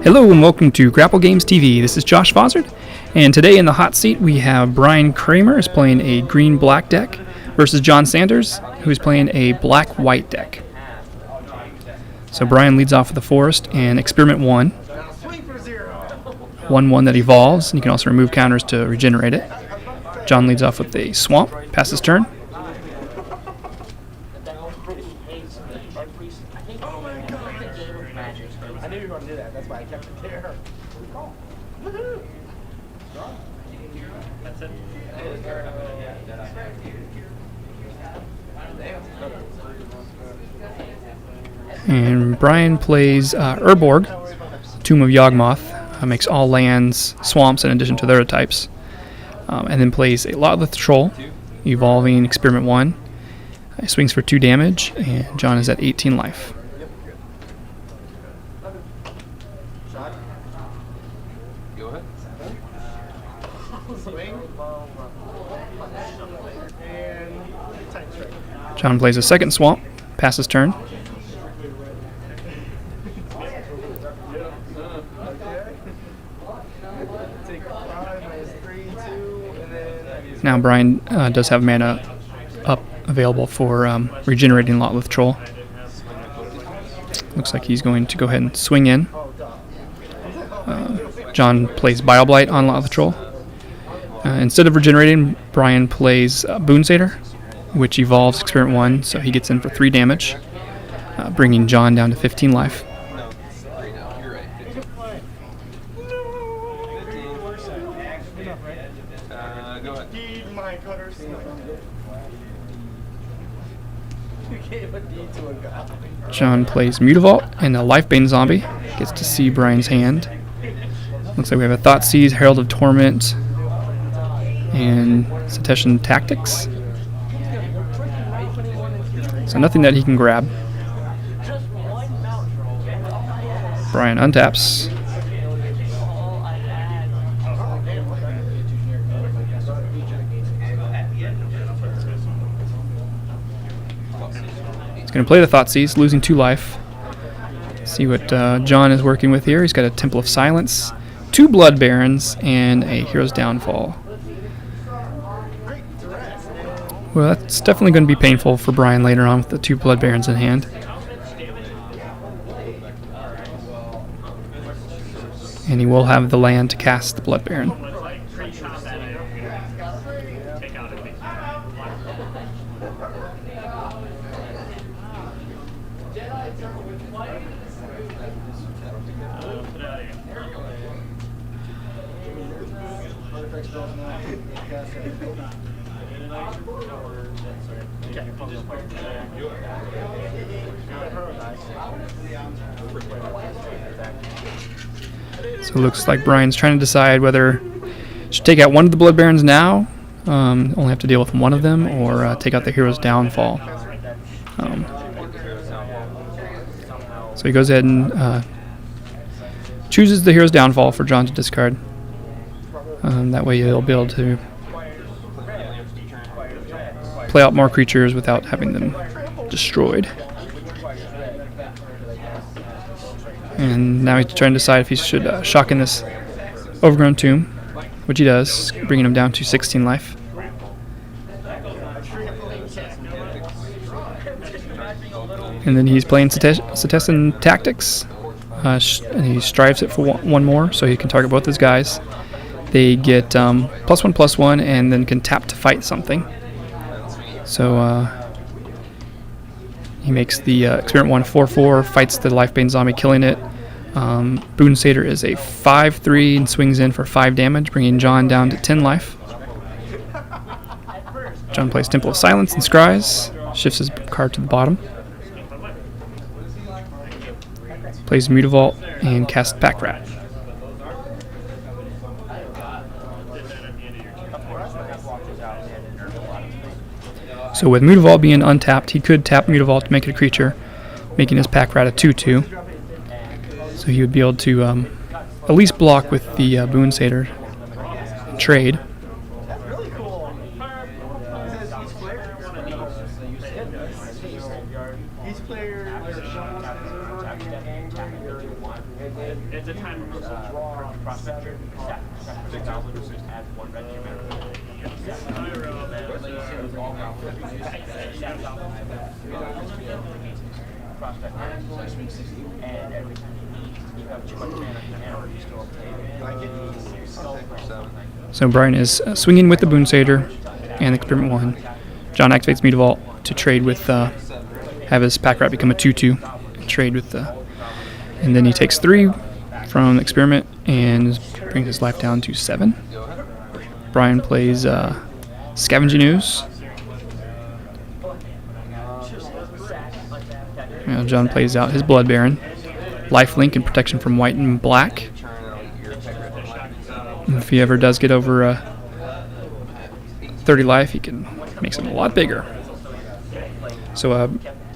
Hello and welcome to GrappleGamesTV. This is Josh Fozzard, and today in the hot seat we have Brian Cramer is playing a green-black deck versus John Sanders, who is playing a black-white deck. So Brian leads off with the forest and experiment 1. 1/1 that evolves, and you can also remove counters to regenerate it. John leads off with a swamp, passes turn. I knew you were going to do that. That's why I kept it there. Woohoo! That's it. And Brian plays Urborg, Tomb of Yawgmoth, makes all lands swamps in addition to their other types, and then plays a Lotleth Troll, evolving experiment 1. He swings for 2 damage, and John is at 18 life. Go ahead. John plays a second swamp, passes turn. Now Brian does have mana up available for regenerating Lotleth Troll. Looks like he's going to go ahead and swing in. John plays Bioblight on Lotleth Troll. Instead of regenerating, Brian plays Boonsater, which evolves experiment 1, so he gets in for 3 damage, bringing John down to 15 life. John plays Mutavault and a Lifebane Zombie. Gets to see Brian's hand. Looks like we have a Thoughtseize, Herald of Torment, and Cetacean Tactics. So nothing that he can grab. Brian untaps. He's going to play the Thoughtseize, losing 2 life. See what John is working with here. He's got a Temple of Silence, 2 Blood Barons, and a Hero's Downfall. Well, that's definitely going to be painful for Brian later on with the 2 Blood Barons in hand. And he will have the land to cast the Blood Baron. So it looks like Brian's trying to decide whether he should take out one of the Blood Barons now, only have to deal with one of them, or take out the Hero's Downfall. So he goes ahead and chooses the Hero's Downfall for John to discard. That way he'll be able to play out more creatures without having them destroyed. And now he's trying to decide if he should shock in this Overgrown Tomb, which he does, bringing him down to 16 life. And then he's playing Cetacean Tactics, and he strives it for one more, so he can target both his guys. They get +1/+1, and then can tap to fight something. So he makes the experiment 1 4/4, fights the Lifebane Zombie, killing it. Boonsater is a 5/3 and swings in for 5 damage, bringing John down to 10 life. John plays Temple of Silence and Scries, shifts his card to the bottom. Plays Mutavault and casts Pack Rat. So with Mutavault being untapped, he could tap Mutavault to make it a creature, making his Pack Rat a 2/2. So he would be able to at least block with the Boonsater and trade. Each player It's a time prospect trip. Add one red and every time you have too much mana, you still obtain. So Brian is swinging with the Boon Satyr and Experiment 1. John activates Meat Vault to trade with, have his pack rat become a 2/2, trade with the, and then he takes 3 from Experiment and brings his life down to 7. Brian plays Scavenging Ooze. John plays out his Blood Baron, lifelink and protection from white and black. If he ever does get over 30 life, he can make something a lot bigger. So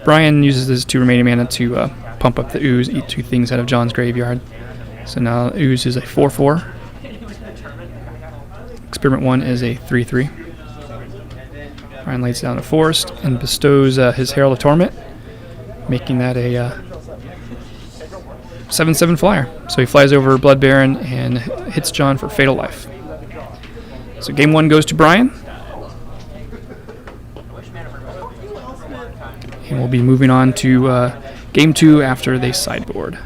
Brian uses his 2 remaining mana to pump up the Ooze, eat 2 things out of John's graveyard. So now Ooze is a 4/4. Experiment 1 is a 3/3. Brian lays down a Forest and bestows his Herald of Torment, making that a 7/7 flyer. So he flies over Blood Baron and hits John for Fatal Life. So game 1 goes to Brian. And we'll be moving on to game 2 after they sideboard.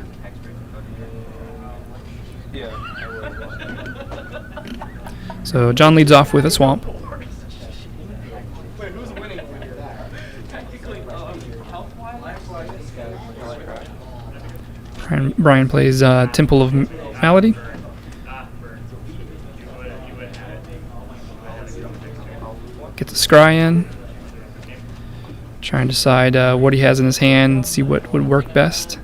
So John leads off with a Swamp. Brian plays Temple of Malady. Gets a Scry in. Try and decide what he has in his hand, see what would work best.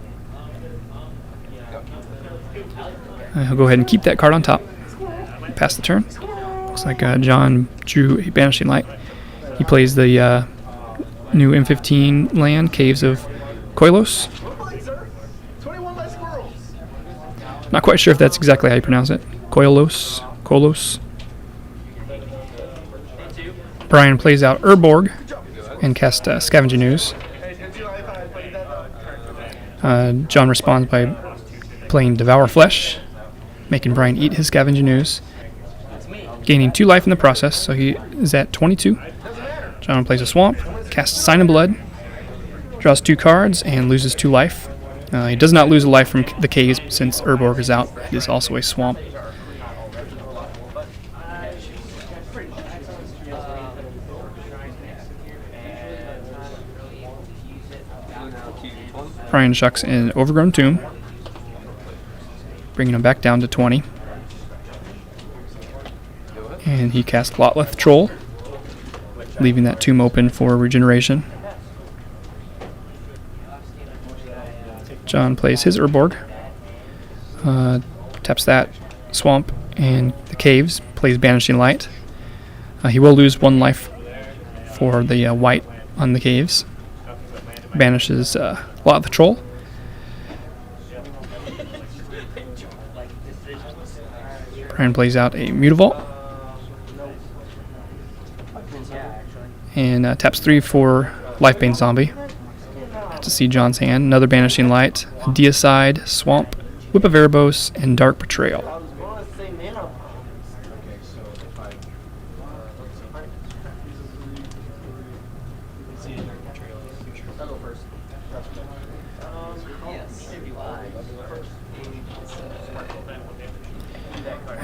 He'll go ahead and keep that card on top. Pass the turn. Looks like John drew a Banishing Light. He plays the new M15 land, Caves of Koilos. Not quite sure if that's exactly how you pronounce it. Koilos. Brian plays out Urborg and casts Scavenging Ooze. John responds by playing Devour Flesh, making Brian eat his Scavenging Ooze, gaining 2 life in the process, so he is at 22. John plays a Swamp, casts Sign of Blood, draws 2 cards, and loses 2 life. He does not lose a life from the caves since Urborg is out. It is also a Swamp. Brian shucks an Overgrown Tomb, bringing him back down to 20. And he casts Lotleth Troll, leaving that tomb open for regeneration. John plays his Urborg, taps that Swamp and the Caves, plays Banishing Light. He will lose 1 life for the white on the Caves. Banishes Lotleth Troll. Brian plays out a Mutavault. And taps 3 for Lifebane Zombie. To see John's hand. Another Banishing Light, a Deicide, Swamp, Whip of Erebos, and Dark Betrayal.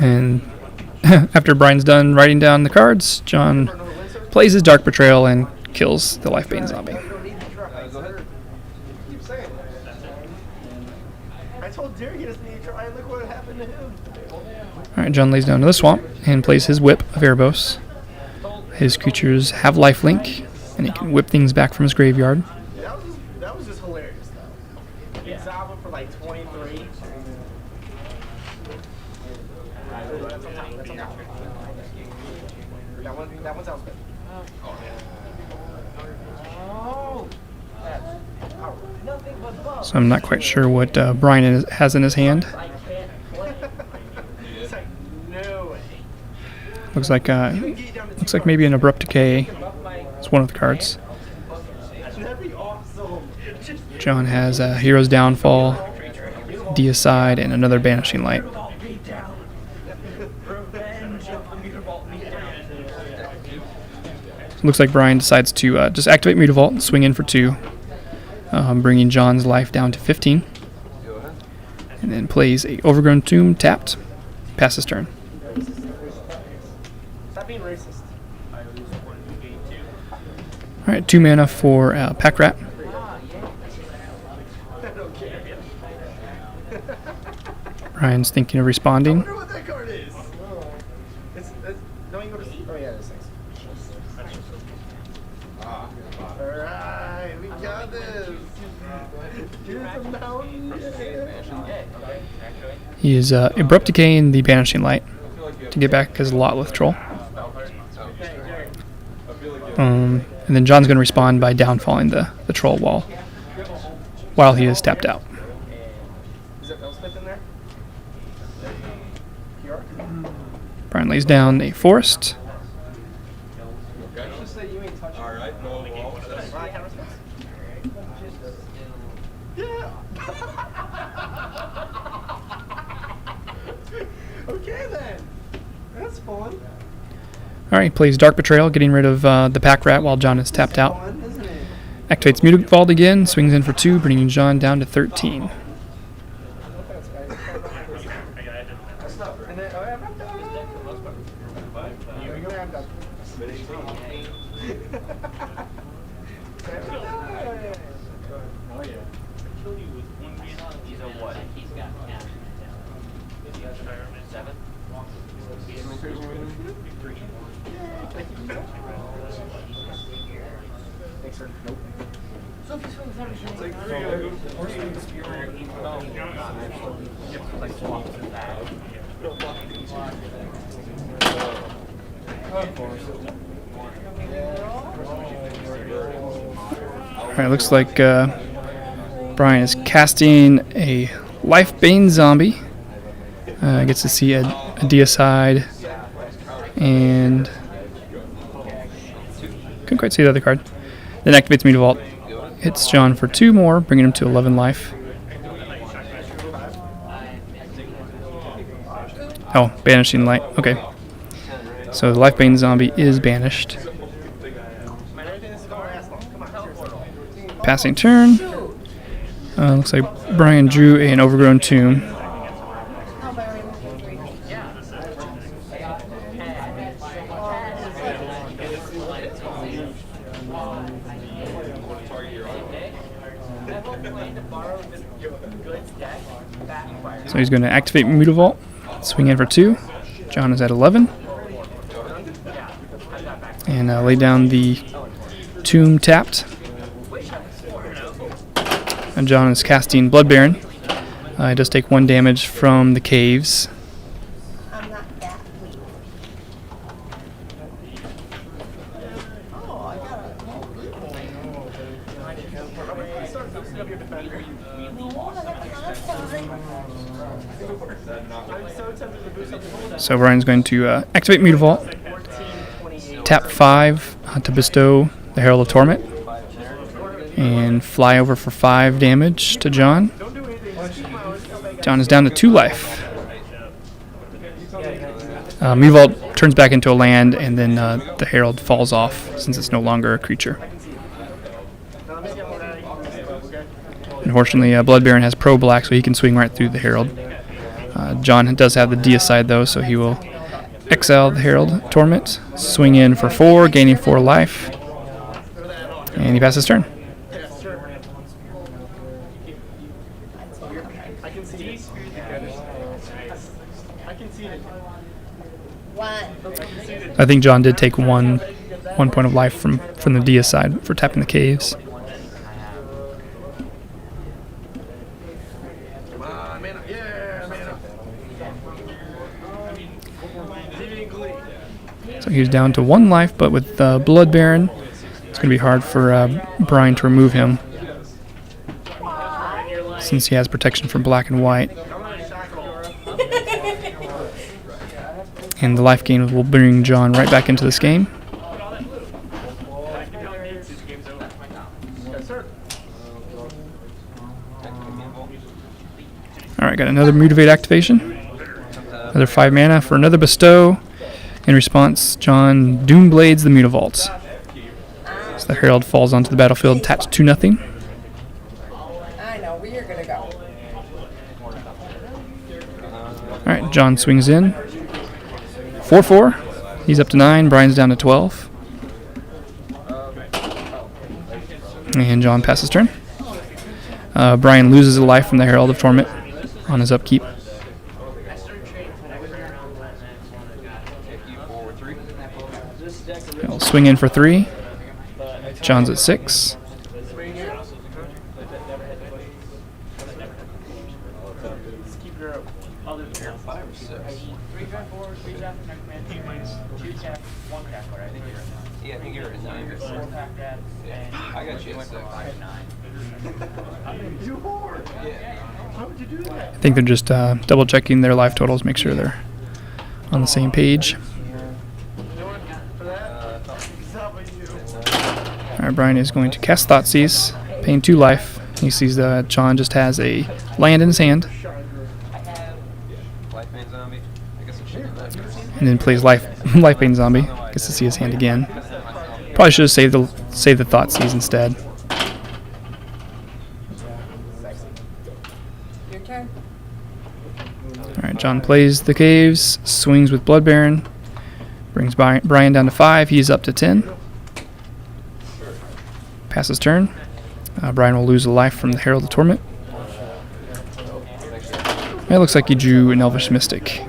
And after Brian's done writing down the cards, John plays his Dark Betrayal and kills the Lifebane Zombie. I told Derek he doesn't need to try. Look what happened to him. Alright, John lays down to the Swamp and plays his Whip of Erebos. His creatures have lifelink, and he can whip things back from his graveyard. That was just hilarious, though. He Zaba for like 23. That one sounds good. So I'm not quite sure what Brian has in his hand. Looks like maybe an Abrupt Decay. It's one of the cards. John has a Hero's Downfall, Deicide, and another Banishing Light. Looks like Brian decides to just activate Mutavault and swing in for 2, bringing John's life down to 15. And then plays a Overgrown Tomb tapped, passes turn. Stop being racist. Alright, 2 mana for Pack Rat. Brian's thinking of responding. I wonder what that card is. Don't you go to sleep? Oh yeah, this thing's. Alright, we got this. Here's a mountain. He is Abrupt Decaying the Banishing Light to get back his Lotleth Troll. And then John's going to respond by downfalling the Troll while he is tapped out. Is that Elspeth in there? Here? Brian lays down a Forest. Just say you ain't touching. Alright, yeah. Okay then. That's fun. Alright, he plays Dark Betrayal, getting rid of the Pack Rat while John is tapped out. Fun, isn't it? Activates Mutavault again, swings in for 2, bringing John down to 13. And then, oh, yeah, I'm done. You're gonna Alright, looks like Brian is casting a Lifebane Zombie. Gets to see a Deicide, and couldn't quite see the other card. Then activates Mutavault. Hits John for 2 more, bringing him to 11 life. Oh, Banishing Light. Okay. So the Lifebane Zombie is banished. Passing turn. Looks like Brian drew an Overgrown Tomb. So he's going to activate Mutavault, swing in for 2. John is at 11. And lay down the Tomb tapped. And John is casting Blood Baron. He does take 1 damage from the caves. I'm not that weak. Oh, I got a So Brian's going to activate Mutavault, tap 5 to bestow the Herald of Torment, and fly over for 5 damage to John. John is down to 2 life. Mutavault turns back into a land, and then the Herald falls off since it's no longer a creature. Unfortunately, Blood Baron has pro-black, so he can swing right through the Herald. John does have the Deicide, though, so he will exile the Herald Torment, swing in for 4, gaining 4 life, and he passes turn. I think John did take one point of life from the Deicide for tapping the caves. So he's down to 1 life, but with Blood Baron, it's going to be hard for Brian to remove him, since he has protection from black and white. And the life gain will bring John right back into this game. Alright, got another Motivate activation. Another 5 mana for another Bestow. In response, John Doomblades the Mutavault. So the Herald falls onto the battlefield, taps 2-0. I know where you're gonna go. Alright, John swings in. 4-4. He's up to 9. Brian's down to 12. And John passes turn. Brian loses a life from the Herald of Torment on his upkeep. He'll swing in for 3. John's at 6. Yeah, I think you're at 9 or 4 pack that, and I got you at 5-9. I think they're just double checking their life totals, make sure they're on the same page. Alright, Brian is going to cast Thoughtseize, paying 2 life. He sees that John just has a land in his hand, and then plays Lifebane Zombie. Gets to see his hand again. Probably should have saved the Thoughtseize instead. Your turn. Alright, John plays the Caves, swings with Blood Baron, brings Brian down to 5. He's up to 10. Passes turn. Brian will lose a life from the Herald of Torment. It looks like he drew an Elvish Mystic.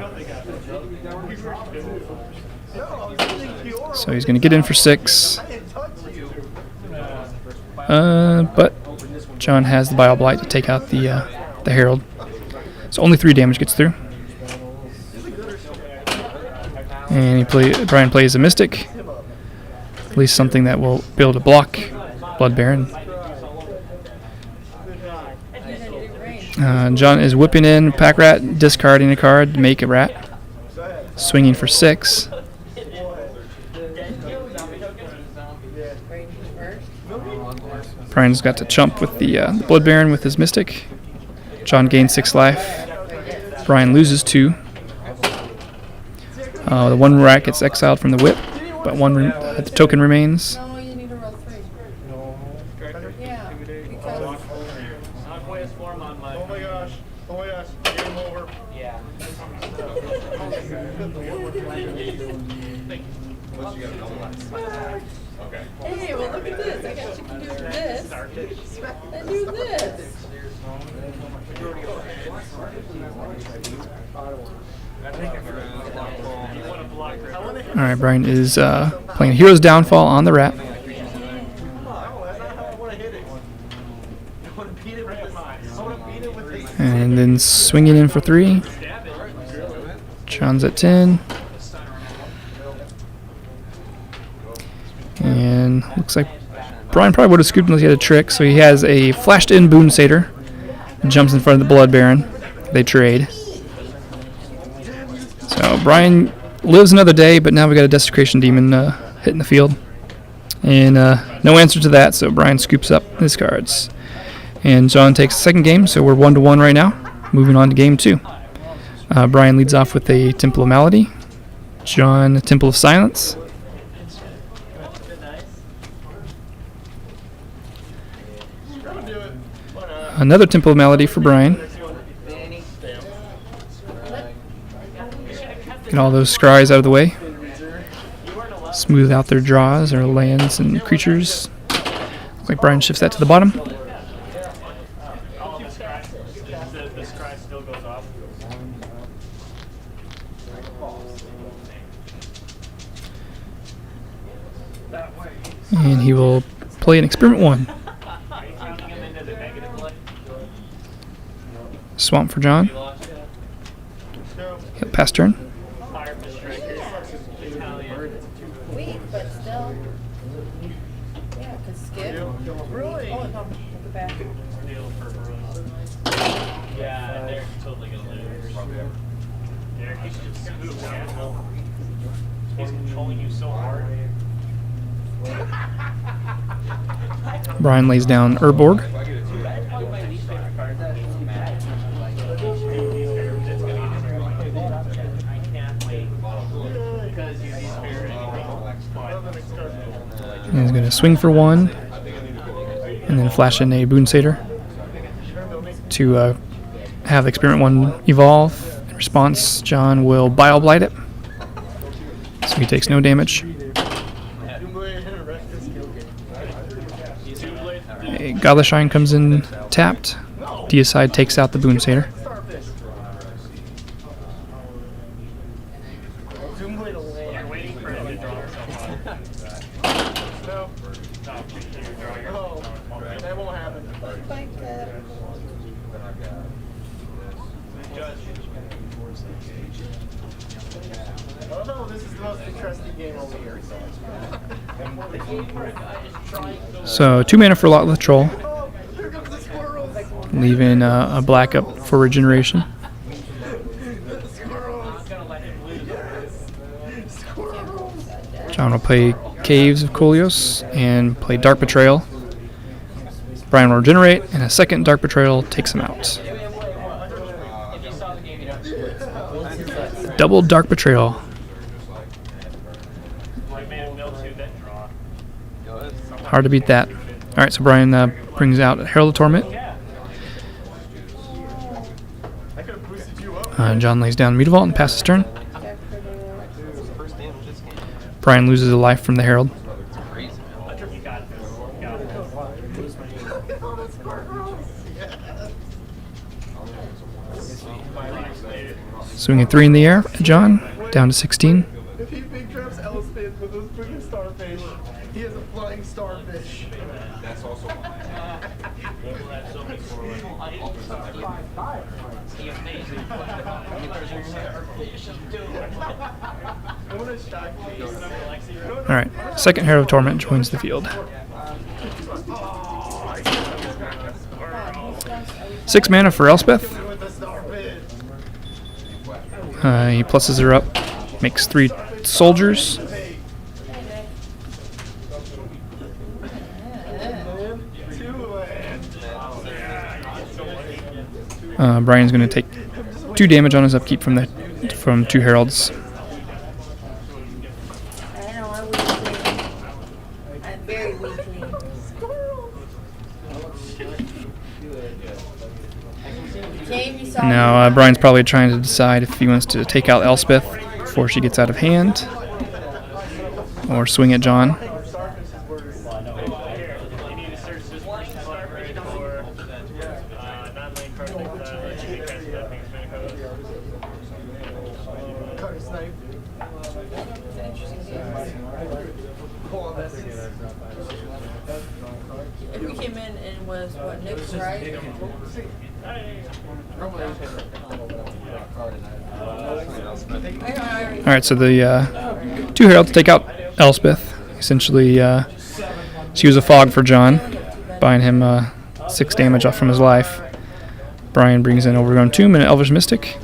So he's going to get in for 6. But John has the Bile Blight to take out the Herald. So only 3 damage gets through. And Brian plays a Mystic. At least something that will be able to block Blood Baron. John is whipping in Pack Rat, discarding a card to make a rat. Swinging for 6. Brian's got to chump with the Blood Baron with his Mystic. John gains 6 life. Brian loses 2. The 1 rat gets exiled from the whip, but the token remains. No, you need to roll 3. Yeah, because Oh my gosh. Game over. Yeah. hey, well look at this. I got you can do this. And do this. Alright, Brian is playing Hero's Downfall on the rat. And then swinging in for 3. John's at 10. And looks like Brian probably would have scooped unless he had a trick. So he has a flashed in Boon Satyr. Jumps in front of the Blood Baron. They trade. So Brian lives another day, but now we got a Desecration Demon hitting the field. And no answer to that, so Brian scoops up his cards. And John takes the second game, so we're 1-1 right now. Moving on to game 2. Brian leads off with a Temple of Malady. John, Temple of Silence. Another Temple of Malady for Brian. Get all those scries out of the way. Smooth out their draws or lands and creatures. Looks like Brian shifts that to the bottom. And he will play an Experiment 1. Swamp for John. He'll pass turn. Wait, but still. Yeah, because skip. Really? Oh, no, look at back. Yeah, they're totally gonna lose. Derek, you should just scoop down. He's controlling you so hard. Brian lays down Urborg. going to swing for 1, and then flash in a Boon Satyr to have the Experiment 1 evolve. In response, John will Bile Blight it, so he takes no damage. A Godless Shrine comes in tapped. Deicide takes out the Boon Satyr. That won't happen. Oh, this is the most interesting game over here. So 2 mana for Lockless Troll, Oh, here comes the squirrels. leaving a black up for regeneration. John will play Caves of Kolios and play Dark Betrayal. Brian will regenerate, and a second Dark Betrayal takes him out. Double Dark Betrayal. Hard to beat that. Alright, so Brian brings out Herald of Torment. John lays down Mutavault and passes turn. Brian loses a life from the Herald. Swinging 3 in the air at John, down to 16. If he big traps Elspeth with those freaking starfish, he has a flying starfish. That's also Alright, second Herald of Torment joins the field. 6 mana for Elspeth. He pluses her up, makes 3 soldiers. Brian's going to take 2 damage on his upkeep from 2 heralds. I know I'm weakling. I'm very weakling. Now Brian's probably trying to decide if he wants to take out Elspeth before she gets out of hand, or swing at John. If we came in and was what, Nick's right? Alright, so the 2 heralds take out Elspeth. Essentially, she was a fog for John, buying him 6 damage off from his life. Brian brings in Overgrown Tomb and an Elvish Mystic.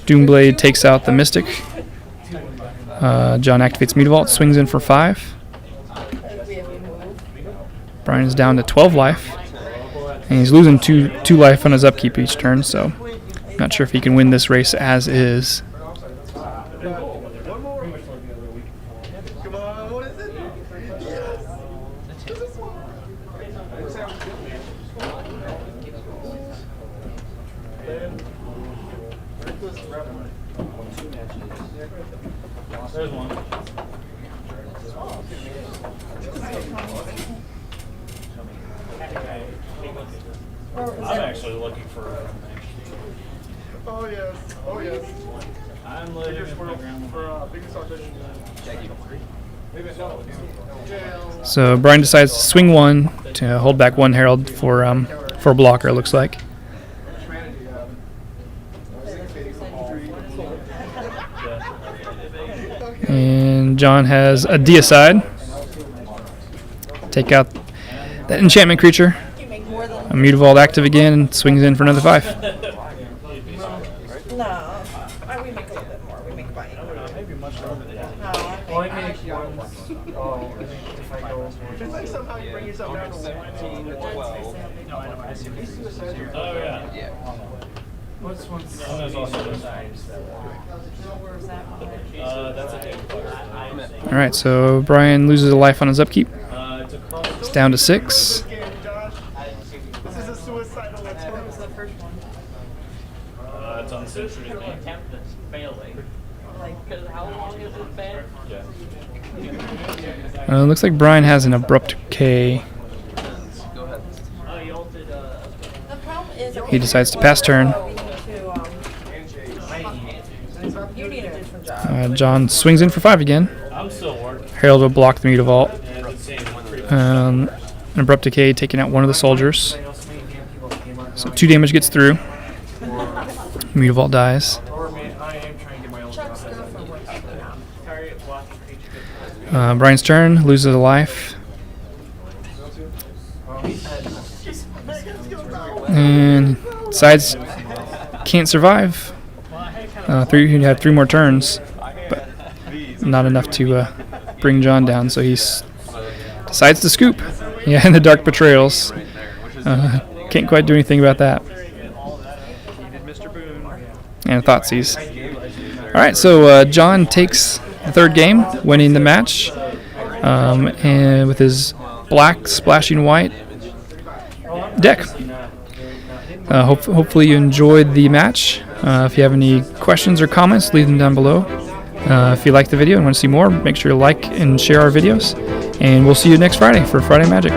Doomblade takes out the Mystic. John activates Mutavault, swings in for 5. Brian is down to 12 life, and he's losing 2 life on his upkeep each turn, so not sure if he can win this race as is. Come on, what is it? Yes. There's one. I'm actually looking for. Oh yes, oh yes. I'm looking Bigger squirrel for bigger starfish. So Brian decides to swing 1 to hold back 1 herald for a blocker, it looks like. And John has a Deicide. Take out that enchantment creature. A Mutavault active again and swings in for another 5. No, we make a little bit more. We make about 8. No, I make It's like somehow you bring yourself down to 1. Oh yeah. What's one? There's also those times. Where's that one? That's a big one. All right, so Brian loses a life on his upkeep. It's across. It's down to 6. Game, Josh. This is a suicidal attempt. What was the first one? It's on the social media. Attempt that's failing. Like, Because how long has it been? Yeah. Looks like Brian has an abrupt K. Oh, you ulted, the problem is. He decides to pass turn. We need to, you need a different job. John swings in for 5 again. I'm still working. Harold will block the Mutavault. And it's the same pretty much. An abrupt decay taking out one of the soldiers. So 2 damage gets through. Mutavault dies. Chuck's girlfriend works for now. target walking creature. Brian's turn, loses a life. And decides can't survive. He had 3 more turns, but not enough to bring John down, so he decides to scoop. Yeah, and the Dark Betrayals. Can't quite do anything about that. And Thoughtseize. Alright, so John takes the 3rd game, winning the match. And with his black splashing white deck. Hopefully you enjoyed the match. If you have any questions or comments, leave them down below. If you like the video and want to see more, make sure to like and share our videos. And we'll see you next Friday for Friday Magic.